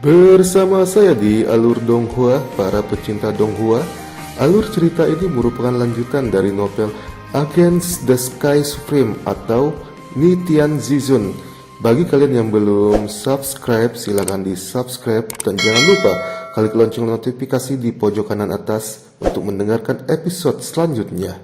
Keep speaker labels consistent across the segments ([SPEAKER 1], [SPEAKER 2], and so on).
[SPEAKER 1] Bersama saya di Alur Donghua, para pecinta Donghua. Alur cerita ini merupakan lanjutan dari novel Against the Sky Supreme atau Nitian Zizun. Bagi kalian yang belum subscribe, silakan di subscribe dan jangan lupa klik lonceng notifikasi di pojok kanan atas untuk mendengarkan episode selanjutnya.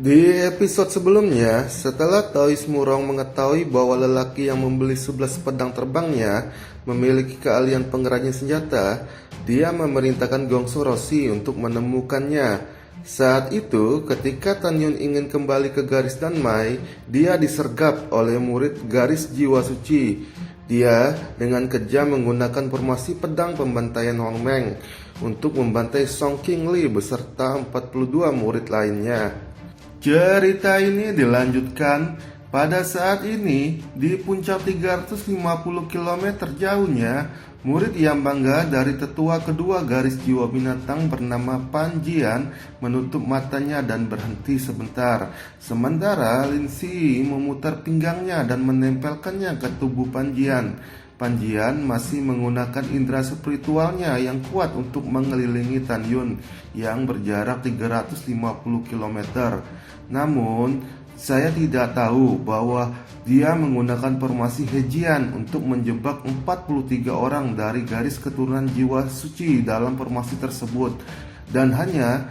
[SPEAKER 1] Di episode sebelumnya, setelah Taois Murong mengetahui bahwa lelaki yang membeli 11 pedang terbangnya memiliki keahlian pengrajin senjata, dia memerintahkan Gongsu Roshi untuk menemukannya. Saat itu, ketika Tan Yun ingin kembali ke garis Danmai, dia disergap oleh murid garis jiwa suci. Dia dengan kejam menggunakan formasi pedang pembantaian Hong Meng untuk membantai Song King Li beserta 42 murid lainnya. Cerita ini dilanjutkan pada saat ini di puncak 350 km jauhnya, murid yang bangga dari tetua kedua garis jiwa binatang bernama Pan Jian menutup matanya dan berhenti sebentar. Sementara Lin Si memutar pinggangnya dan menempelkannya ke tubuh Pan Jian. Pan Jian masih menggunakan indera spiritualnya yang kuat untuk mengelilingi Tan Yun yang berjarak 350 km. Namun, saya tidak tahu bahwa dia menggunakan formasi Hejian untuk menjebak 43 orang dari garis keturunan jiwa suci dalam formasi tersebut, dan hanya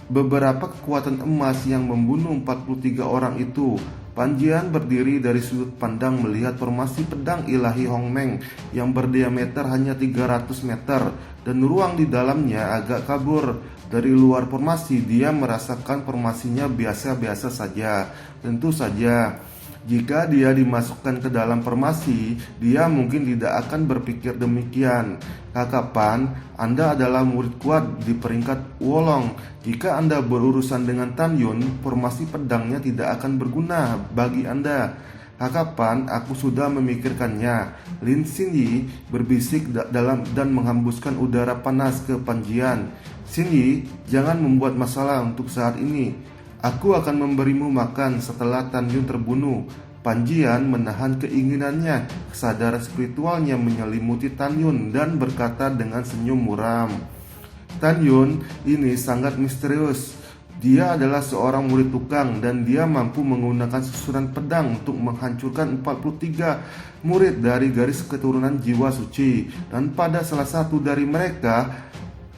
[SPEAKER 1] beberapa kekuatan emas yang membunuh 43 orang itu. Pan Jian berdiri dari sudut pandang melihat formasi pedang ilahi Hong Meng yang berdiameter hanya 300 meter dan ruang di dalamnya agak kabur. Dari luar formasi, dia merasakan formasinya biasa-biasa saja. Tentu saja, jika dia dimasukkan ke dalam formasi, dia mungkin tidak akan berpikir demikian. Kakak Pan, Anda adalah murid kuat di peringkat Wolong. Jika Anda berurusan dengan Tan Yun, formasi pedangnya tidak akan berguna bagi Anda. Kakak Pan, aku sudah memikirkannya. Lin Xinyi berbisik dalam dan menghembuskan udara panas ke Pan Jian. Xinyi, jangan membuat masalah untuk saat ini. Aku akan memberimu makan setelah Tan Yun terbunuh. Pan Jian menahan keinginannya. Kesadaran spiritualnya menyelimuti Tan Yun dan berkata dengan senyum muram, Tan Yun ini sangat misterius. Dia adalah seorang murid tukang dan dia mampu menggunakan susunan pedang untuk menghancurkan 43 murid dari garis keturunan jiwa suci. Dan pada salah satu dari mereka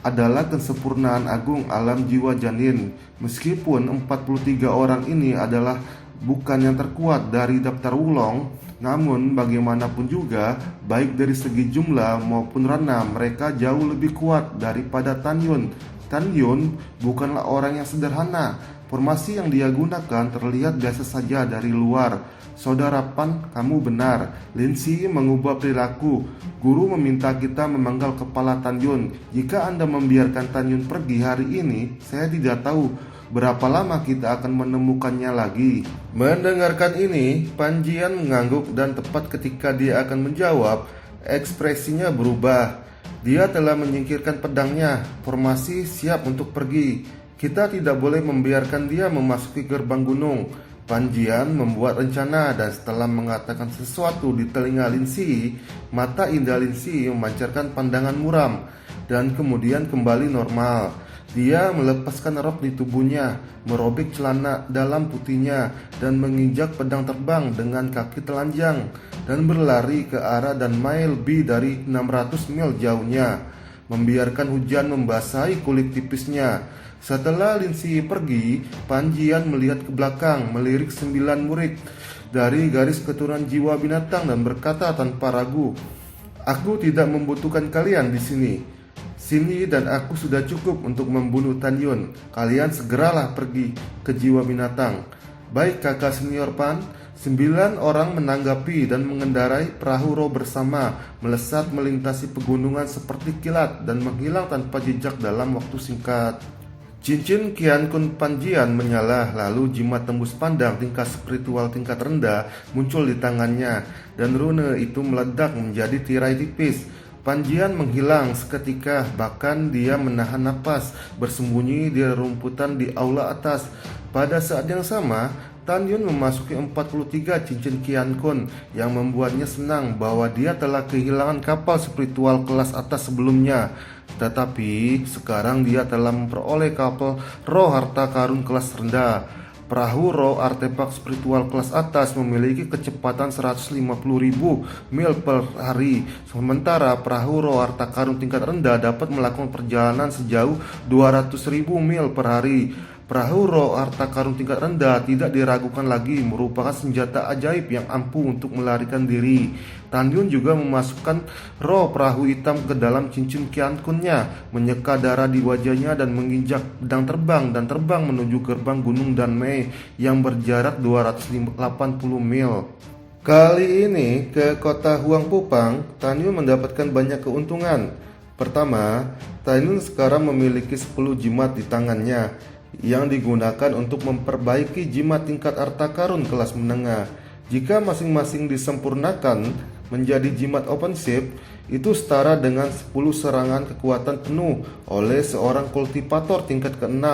[SPEAKER 1] adalah kesempurnaan agung alam jiwa janin. Meskipun 43 orang ini adalah bukan yang terkuat dari daftar Wulong, namun bagaimanapun juga, baik dari segi jumlah maupun rana, mereka jauh lebih kuat daripada Tan Yun. Tan Yun bukanlah orang yang sederhana. Formasi yang dia gunakan terlihat biasa saja dari luar. Saudara Pan, kamu benar. Lin Si mengubah perilaku. Guru meminta kita memanggal kepala Tan Yun. Jika Anda membiarkan Tan Yun pergi hari ini, saya tidak tahu berapa lama kita akan menemukannya lagi. Mendengarkan ini, Pan Jian mengangguk dan tepat ketika dia akan menjawab, ekspresinya berubah. Dia telah menyingkirkan pedangnya. Formasi siap untuk pergi. Kita tidak boleh membiarkan dia memasuki gerbang gunung. Pan Jian membuat rencana dan setelah mengatakan sesuatu di telinga Lin Si, mata indah Lin Si memancarkan pandangan muram dan kemudian kembali normal. Dia melepaskan rok di tubuhnya, merobek celana dalam putihnya, dan menginjak pedang terbang dengan kaki telanjang, dan berlari ke arah Danmai lebih dari 600 mil jauhnya, membiarkan hujan membasahi kulit tipisnya. Setelah Lin Si pergi, Pan Jian melihat ke belakang, melirik 9 murid dari garis keturunan jiwa binatang dan berkata tanpa ragu, aku tidak membutuhkan kalian di sini. Xinyi dan aku sudah cukup untuk membunuh Tan Yun. Kalian segeralah pergi ke jiwa binatang. Baik kakak senior Pan. 9 orang menanggapi dan mengendarai perahu roh bersama, melesat melintasi pegunungan seperti kilat dan menghilang tanpa jejak dalam waktu singkat. Cincin Qian Kun Pan Jian menyala, lalu jimat tembus pandang tingkat spiritual tingkat rendah muncul di tangannya, dan rune itu meledak menjadi tirai tipis. Pan Jian menghilang seketika, bahkan dia menahan napas, bersembunyi di rumputan di aula atas. Pada saat yang sama, Tan Yun memasuki 43 cincin Qian Kun yang membuatnya senang bahwa dia telah kehilangan kapal spiritual kelas atas sebelumnya. Tetapi sekarang dia telah memperoleh kapal roh harta karun kelas rendah. Perahu roh artefak spiritual kelas atas memiliki kecepatan 150.000 mil per hari, sementara perahu roh harta karun tingkat rendah dapat melakukan perjalanan sejauh 200.000 mil per hari. Perahu roh harta karun tingkat rendah tidak diragukan lagi merupakan senjata ajaib yang ampuh untuk melarikan diri. Tan Yun juga memasukkan roh perahu hitam ke dalam cincin Qian Kunnya, menyeka darah di wajahnya dan menginjak pedang terbang menuju gerbang Gunung Danmei yang berjarak 280 mil. Kali ini ke kota Huang Pupang, Tan Yun mendapatkan banyak keuntungan. Pertama, Tan Yun sekarang memiliki 10 jimat di tangannya yang digunakan untuk memperbaiki jimat tingkat harta karun kelas menengah. Jika masing-masing disempurnakan menjadi jimat offensif, itu setara dengan 10 serangan kekuatan penuh oleh seorang kultivator tingkat ke-6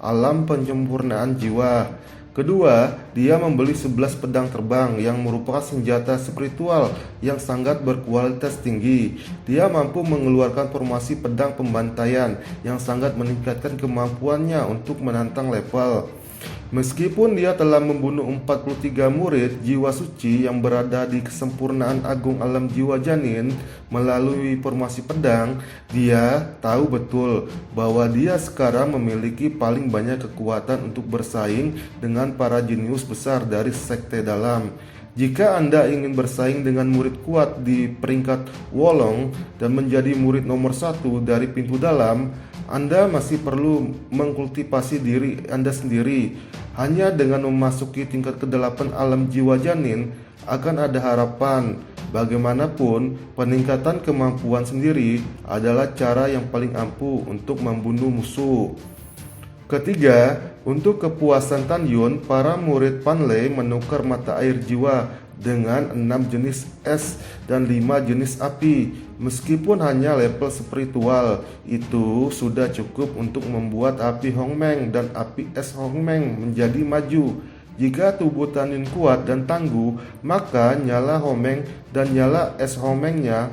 [SPEAKER 1] alam penyempurnaan jiwa. Kedua, dia membeli 11 pedang terbang yang merupakan senjata spiritual yang sangat berkualitas tinggi. Dia mampu mengeluarkan formasi pedang pembantaian yang sangat meningkatkan kemampuannya untuk menantang level. Meskipun dia telah membunuh 43 murid jiwa suci yang berada di kesempurnaan agung alam jiwa janin melalui formasi pedang, dia tahu betul bahwa dia sekarang memiliki paling banyak kekuatan untuk bersaing dengan para jenius besar dari sekte dalam. Jika Anda ingin bersaing dengan murid kuat di peringkat Wolong dan menjadi murid nomor 1 dari pintu dalam, Anda masih perlu mengkultivasi diri Anda sendiri. Hanya dengan memasuki tingkat ke-8 alam jiwa janin akan ada harapan. Bagaimanapun, peningkatan kemampuan sendiri adalah cara yang paling ampuh untuk membunuh musuh. Ketiga, untuk kepuasan Tan Yun, para murid Panlei menukar mata air jiwa dengan 6 jenis es dan 5 jenis api. Meskipun hanya level spiritual, itu sudah cukup untuk membuat api Hongmeng dan api es Hongmeng menjadi maju. Jika tubuh Tan Yun kuat dan tangguh, maka nyala Hongmeng dan nyala es Hongmengnya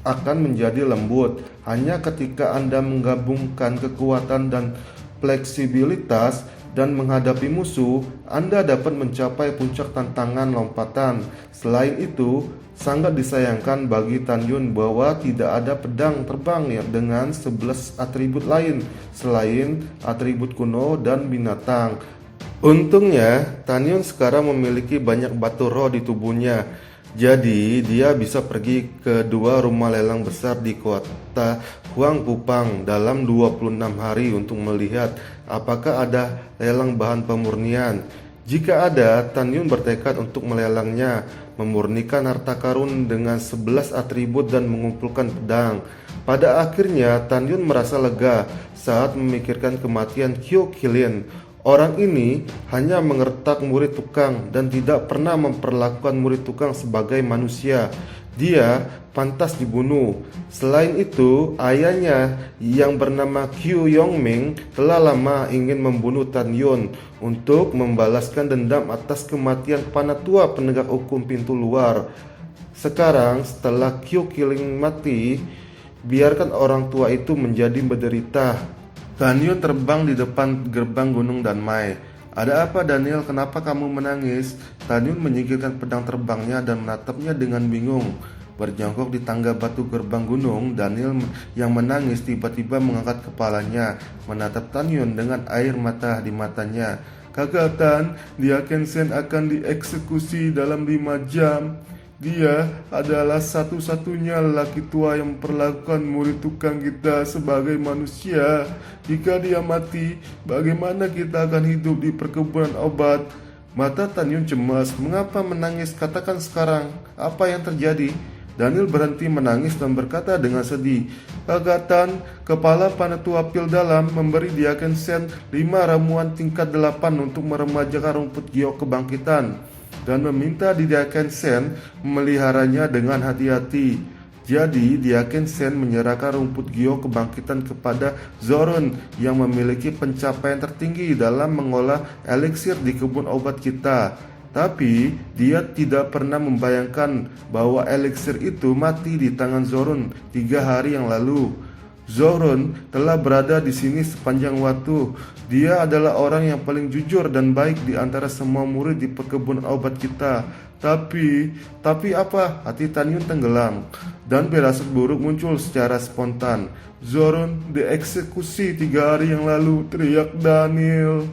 [SPEAKER 1] akan menjadi lembut. Hanya ketika Anda menggabungkan kekuatan dan fleksibilitas dan menghadapi musuh, Anda dapat mencapai puncak tantangan lompatan. Selain itu, sangat disayangkan bagi Tan Yun bahwa tidak ada pedang terbang dengan 11 atribut lain selain atribut kuno dan binatang. Untungnya, Tan Yun sekarang memiliki banyak batu roh di tubuhnya. Jadi, dia bisa pergi ke 2 rumah lelang besar di kota Huang Pupang dalam 26 hari untuk melihat apakah ada lelang bahan pemurnian. Jika ada, Tan Yun bertekad untuk melelangnya, memurnikan harta karun dengan 11 atribut dan mengumpulkan pedang. Pada akhirnya, Tan Yun merasa lega saat memikirkan kematian Kyo Kilin. Orang ini hanya mengertak murid tukang dan tidak pernah memperlakukan murid tukang sebagai manusia. Dia pantas dibunuh. Selain itu, ayahnya yang bernama Qiu Yongming telah lama ingin membunuh Tan Yun untuk membalaskan dendam atas kematian Panatua penegak hukum pintu luar. Sekarang, setelah Qiu Kilin mati, biarkan orang tua itu menjadi menderita. Tan Yun terbang di depan gerbang Gunung Danmai. Ada apa, Daniel? Kenapa kamu menangis? Tan Yun menyingkirkan pedang terbangnya dan menatapnya dengan bingung. Berjongkok di tangga batu gerbang gunung, Daniel yang menangis tiba-tiba mengangkat kepalanya, menatap Tan Yun dengan air mata di matanya. Kakak Tan, dia Kensen akan dieksekusi dalam 5 jam. Dia adalah satu-satunya lelaki tua yang memperlakukan murid tukang kita sebagai manusia. Jika dia mati, bagaimana kita akan hidup di perkebunan obat? Mata Tan Yun cemas. Mengapa menangis? Katakan sekarang, apa yang terjadi? Daniel berhenti menangis dan berkata dengan sedih, Kakak Tan, kepala Panatua Pil Dalam memberi dia Kensen 5 ramuan tingkat 8 untuk meremajakan rumput giok kebangkitan dan meminta Didaken Sen memeliharanya dengan hati-hati. Jadi, Diaken Sen menyerahkan rumput giok kebangkitan kepada Zoron yang memiliki pencapaian tertinggi dalam mengolah eliksir di kebun obat kita. Tapi, dia tidak pernah membayangkan bahwa eliksir itu mati di tangan Zoron 3 hari yang lalu. Zoron telah berada di sini sepanjang waktu. Dia adalah orang yang paling jujur dan baik di antara semua murid di perkebunan obat kita. Tapi apa? Hati Tan Yun tenggelam dan firasat buruk muncul secara spontan. Zoron dieksekusi 3 hari yang lalu, teriak Daniel.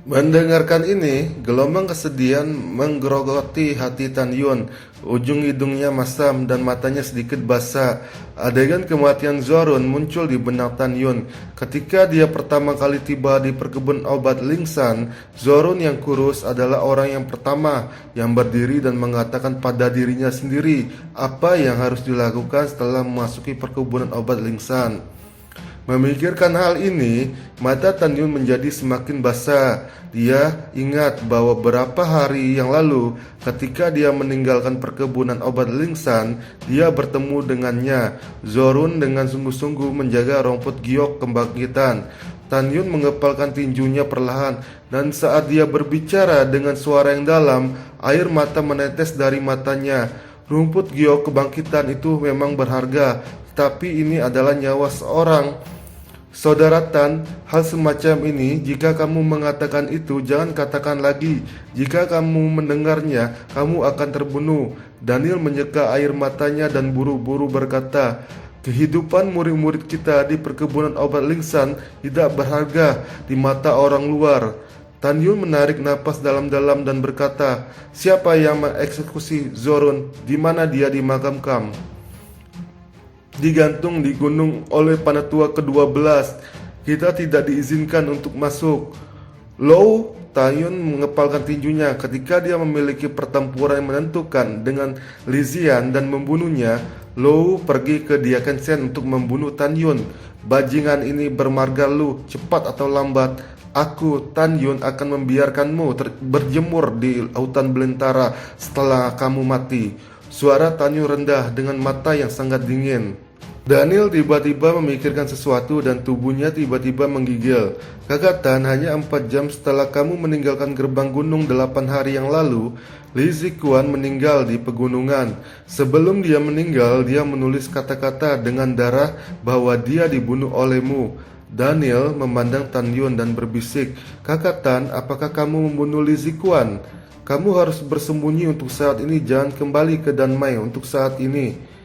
[SPEAKER 1] Mendengarkan ini, gelombang kesedihan menggerogoti hati Tan Yun. Ujung hidungnya masam dan matanya sedikit basah. Adegan kematian Zoron muncul di benak Tan Yun. Ketika dia pertama kali tiba di perkebunan obat Lingsan, Zoron yang kurus adalah orang yang pertama yang berdiri dan mengatakan pada dirinya sendiri apa yang harus dilakukan setelah memasuki perkebunan obat Lingsan. Memikirkan hal ini, mata Tan Yun menjadi semakin basah. Dia ingat bahwa beberapa hari yang lalu, ketika dia meninggalkan perkebunan obat Lingsan, dia bertemu dengannya. Zoron dengan sungguh-sungguh menjaga rumput giok kebangkitan. Tan Yun mengepalkan tinjunya perlahan, dan saat dia berbicara dengan suara yang dalam, air mata menetes dari matanya. Rumput giok kebangkitan itu memang berharga, tapi ini adalah nyawa seorang. Saudara Tan, hal semacam ini, jika kamu mengatakan itu, jangan katakan lagi. Jika kamu mendengarnya, kamu akan terbunuh. Daniel menyeka air matanya dan buru-buru berkata, kehidupan murid-murid kita di perkebunan obat Lingsan tidak berharga di mata orang luar. Tan Yun menarik napas dalam-dalam dan berkata, siapa yang mengeksekusi Zoron? Di mana dia dimakamkan? Digantung di gunung oleh Panatua ke-12. Kita tidak diizinkan untuk masuk. Lou, Tan Yun mengepalkan tinjunya. Ketika dia memiliki pertempuran yang menentukan dengan Lizian dan membunuhnya, Lou pergi ke Diaken Sen untuk membunuh Tan Yun. Bajingan ini bermarga Lu, cepat atau lambat, aku, Tan Yun, akan membiarkanmu berjemur di hutan belantara setelah kamu mati. Suara Tan Yun rendah dengan mata yang sangat dingin. Daniel tiba-tiba memikirkan sesuatu dan tubuhnya tiba-tiba menggigil. Kakak Tan, hanya 4 jam setelah kamu meninggalkan gerbang gunung 8 hari yang lalu, Li Zikuan meninggal di pegunungan. Sebelum dia meninggal, dia menulis kata-kata dengan darah bahwa dia dibunuh olehmu. Daniel memandang Tan Yun dan berbisik, Kakak Tan, apakah kamu membunuh Li Zikuan? Kamu harus bersembunyi untuk saat ini, jangan kembali ke Danmai untuk saat ini.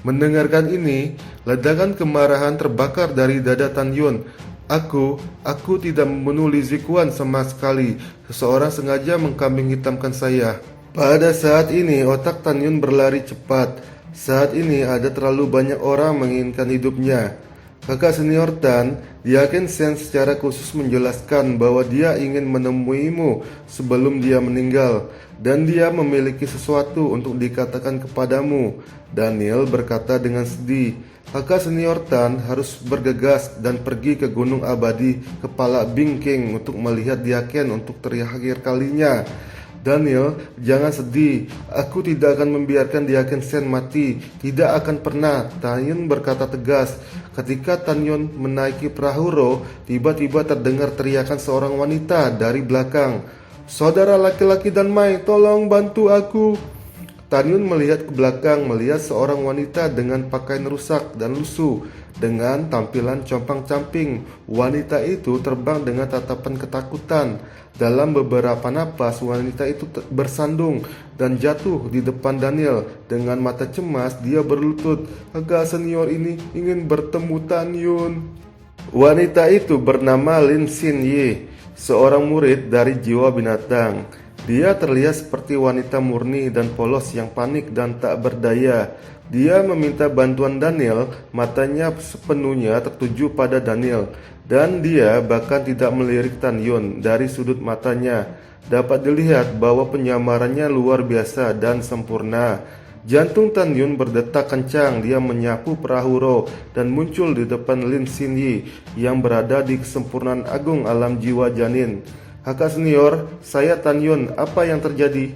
[SPEAKER 1] Mendengarkan ini, ledakan kemarahan terbakar dari dada Tan Yun. Aku tidak membunuh Li Zikuan sama sekali. Seseorang sengaja mengkambing hitamkan saya. Pada saat ini, otak Tan Yun berlari cepat. Saat ini ada terlalu banyak orang menginginkan hidupnya. Kakak senior Tan, Diaken Sen secara khusus menjelaskan bahwa dia ingin menemuimu sebelum dia meninggal, dan dia memiliki sesuatu untuk dikatakan kepadamu. Daniel berkata dengan sedih, kakak senior Tan harus bergegas dan pergi ke Gunung Abadi Kepala Bingking untuk melihat Diaken untuk terakhir kalinya. Daniel, jangan sedih. Aku tidak akan membiarkan Diaken Sen mati. Tidak akan pernah, Tan Yun berkata tegas. Ketika Tan Yun menaiki perahu roh, tiba-tiba terdengar teriakan seorang wanita dari belakang. Saudara laki-laki Danmai, tolong bantu aku. Tan Yun melihat ke belakang, melihat seorang wanita dengan pakaian rusak dan lusuh, dengan tampilan compang-camping. Wanita itu terbang dengan tatapan ketakutan. Dalam beberapa napas, wanita itu bersandung dan jatuh di depan Daniel. Dengan mata cemas, dia berlutut, kakak senior ini ingin bertemu Tan Yun. Wanita itu bernama Lin Xin Yi, seorang murid dari Jiwa Binatang. Dia terlihat seperti wanita murni dan polos yang panik dan tak berdaya. Dia meminta bantuan Daniel, matanya sepenuhnya tertuju pada Daniel, dan dia bahkan tidak melirik Tan Yun. Dari sudut matanya dapat dilihat bahwa penyamarannya luar biasa dan sempurna. Jantung Tan Yun berdetak kencang. Dia menyapu perahu roh dan muncul di depan Lin Xin Yi yang berada di kesempurnaan agung alam jiwa janin. Kakak senior, saya Tan Yun, apa yang terjadi?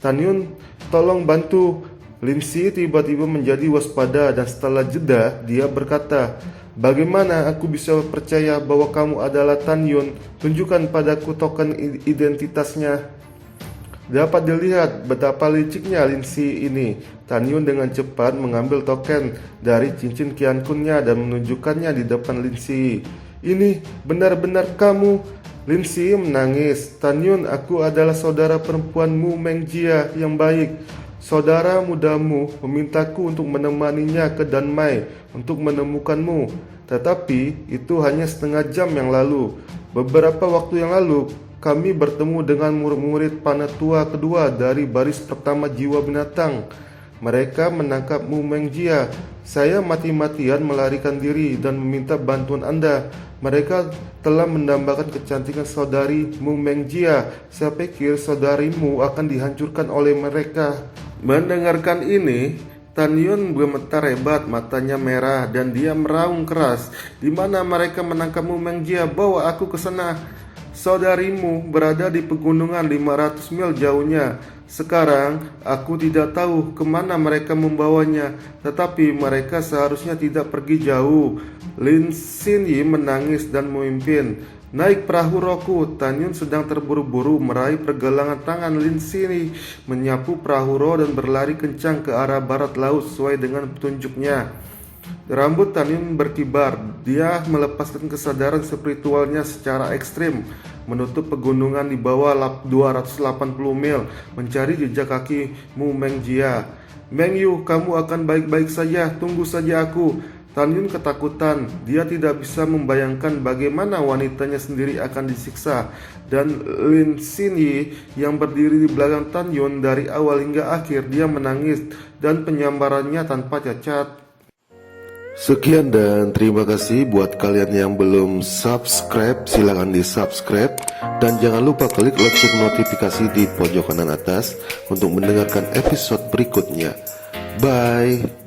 [SPEAKER 1] Tan Yun, tolong bantu. Lin Si tiba-tiba menjadi waspada dan setelah jeda dia berkata, "Bagaimana aku bisa percaya bahwa kamu adalah Tan Yun? Tunjukkan padaku token identitasnya." Dapat dilihat betapa liciknya Lin Si ini. Tan Yun dengan cepat mengambil token dari cincin Qian Kunnya dan menunjukkannya di depan Lin Si. "Ini benar-benar kamu?" Lin Si menangis. "Tan Yun, aku adalah saudara perempuanmu Meng Jia yang baik. Saudara mudamu memintaku untuk menemaninya ke Danmai untuk menemukanmu. Tetapi itu hanya setengah jam yang lalu. Beberapa waktu yang lalu, kami bertemu dengan murid-murid Panatua kedua dari baris pertama jiwa binatang. Mereka menangkap Mu Meng Jia. Saya mati-matian melarikan diri dan meminta bantuan Anda. Mereka telah mendambakan kecantikan saudari Mu Meng Jia. Saya pikir saudarimu akan dihancurkan oleh mereka." Mendengarkan ini, Tan Yun gemetar hebat, matanya merah dan dia meraung keras. "Di mana mereka menangkap Mu Meng Jia? Bawa aku ke sana." "Saudarimu berada di pegunungan 500 mil jauhnya. Sekarang aku tidak tahu kemana mereka membawanya, tetapi mereka seharusnya tidak pergi jauh." Lin Xin Yi menangis dan memimpin. "Naik perahu rohku." Tan Yun sedang terburu-buru meraih pergelangan tangan Lin Xin Yi, menyapu perahu roh dan berlari kencang ke arah barat laut sesuai dengan petunjuknya. Rambut Tan Yun berkibar. Dia melepaskan kesadaran spiritualnya secara ekstrim, menutup pegunungan di bawah 280 mil, mencari jejak kaki Mu Meng Jia. "Meng Yu, kamu akan baik-baik saja. Tunggu saja aku." Tan Yun ketakutan. Dia tidak bisa membayangkan bagaimana wanitanya sendiri akan disiksa. Dan Lin Xin Yi yang berdiri di belakang Tan Yun dari awal hingga akhir, dia menangis dan penyambarannya tanpa cacat. Sekian dan terima kasih buat kalian yang belum subscribe, silahkan di subscribe. Dan jangan lupa klik lonceng notifikasi di pojok kanan atas untuk mendengarkan episode berikutnya. Bye.